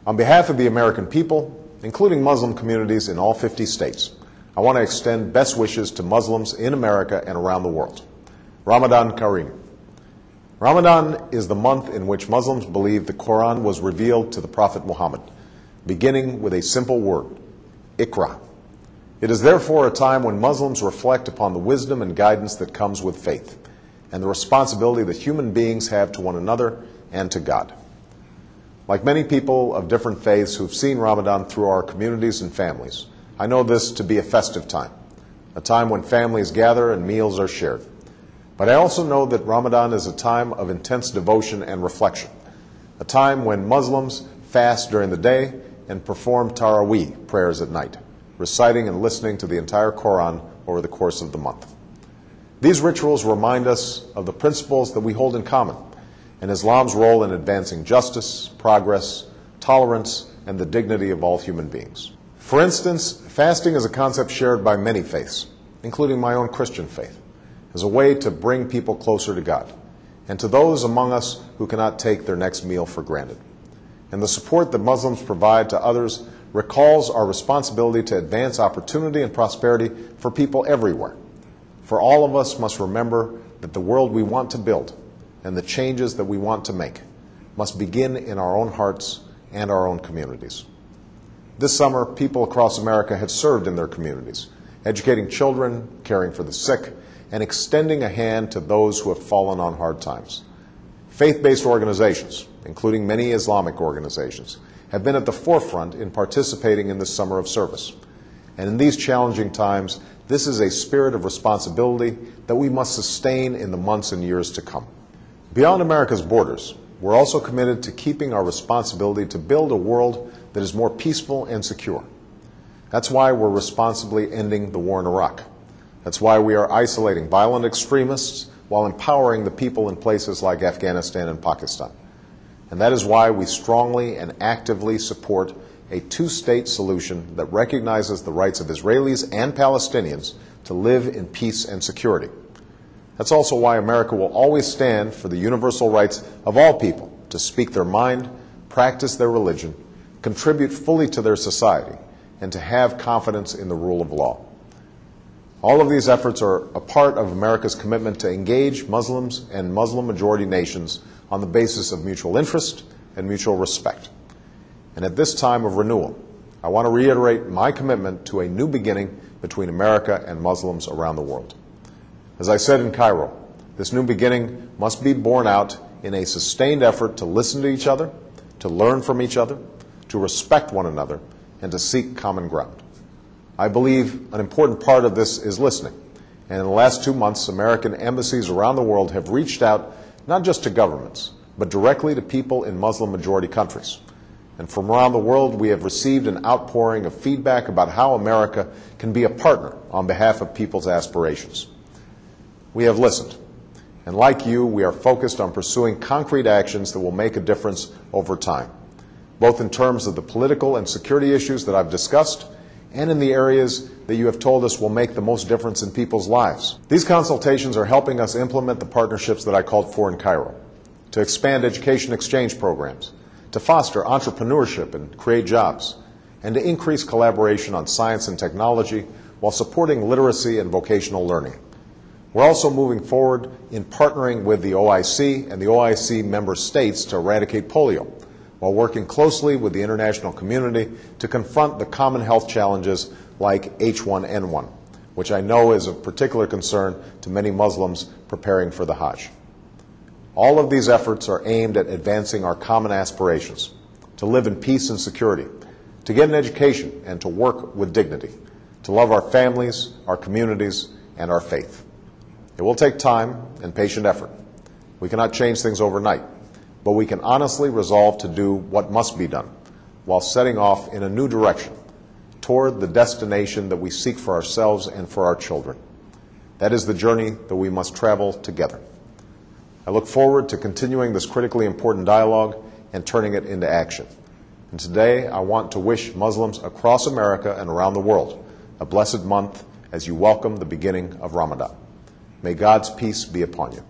On behalf of the American people, including Muslim communities in all 50 states, I want to extend best wishes to Muslims in America and around the world. Ramadan Kareem. Ramadan is the month in which Muslims believe the Quran was revealed to the Prophet Muhammad, beginning with a simple word, Iqra. It is therefore a time when Muslims reflect upon the wisdom and guidance that comes with faith, and the responsibility that human beings have to one another and to God. Like many people of different faiths who've seen Ramadan through our communities and families, I know this to be a festive time, a time when families gather and meals are shared. But I also know that Ramadan is a time of intense devotion and reflection, a time when Muslims fast during the day and perform Taraweeh prayers at night, reciting and listening to the entire Quran over the course of the month. These rituals remind us of the principles that we hold in common, and Islam's role in advancing justice, progress, tolerance, and the dignity of all human beings. For instance, fasting is a concept shared by many faiths, including my own Christian faith, as a way to bring people closer to God, and to those among us who cannot take their next meal for granted. And the support that Muslims provide to others recalls our responsibility to advance opportunity and prosperity for people everywhere. For all of us must remember that the world we want to build and the changes that we want to make must begin in our own hearts and our own communities. This summer, people across America have served in their communities, educating children, caring for the sick, and extending a hand to those who have fallen on hard times. Faith-based organizations, including many Islamic organizations, have been at the forefront in participating in this summer of service. And in these challenging times, this is a spirit of responsibility that we must sustain in the months and years to come. Beyond America's borders, we're also committed to keeping our responsibility to build a world that is more peaceful and secure. That's why we're responsibly ending the war in Iraq. That's why we are isolating violent extremists while empowering the people in places like Afghanistan and Pakistan. And that is why we strongly and actively support a two-state solution that recognizes the rights of Israelis and Palestinians to live in peace and security. That's also why America will always stand for the universal rights of all people to speak their mind, practice their religion, contribute fully to their society, and to have confidence in the rule of law. All of these efforts are a part of America's commitment to engage Muslims and Muslim-majority nations on the basis of mutual interest and mutual respect. And at this time of renewal, I want to reiterate my commitment to a new beginning between America and Muslims around the world. As I said in Cairo, this new beginning must be borne out in a sustained effort to listen to each other, to learn from each other, to respect one another, and to seek common ground. I believe an important part of this is listening. And in the last 2 months, American embassies around the world have reached out not just to governments, but directly to people in Muslim-majority countries. And from around the world, we have received an outpouring of feedback about how America can be a partner on behalf of people's aspirations. We have listened. And like you, we are focused on pursuing concrete actions that will make a difference over time, both in terms of the political and security issues that I've discussed, and in the areas that you have told us will make the most difference in people's lives. These consultations are helping us implement the partnerships that I called for in Cairo, to expand education exchange programs, to foster entrepreneurship and create jobs, and to increase collaboration on science and technology while supporting literacy and vocational learning. We're also moving forward in partnering with the OIC and the OIC member states to eradicate polio, while working closely with the international community to confront the common health challenges like H1N1, which I know is of particular concern to many Muslims preparing for the Hajj. All of these efforts are aimed at advancing our common aspirations, to live in peace and security, to get an education and to work with dignity, to love our families, our communities, and our faith. It will take time and patient effort. We cannot change things overnight, but we can honestly resolve to do what must be done while setting off in a new direction toward the destination that we seek for ourselves and for our children. That is the journey that we must travel together. I look forward to continuing this critically important dialogue and turning it into action. And today, I want to wish Muslims across America and around the world a blessed month as you welcome the beginning of Ramadan. May God's peace be upon you.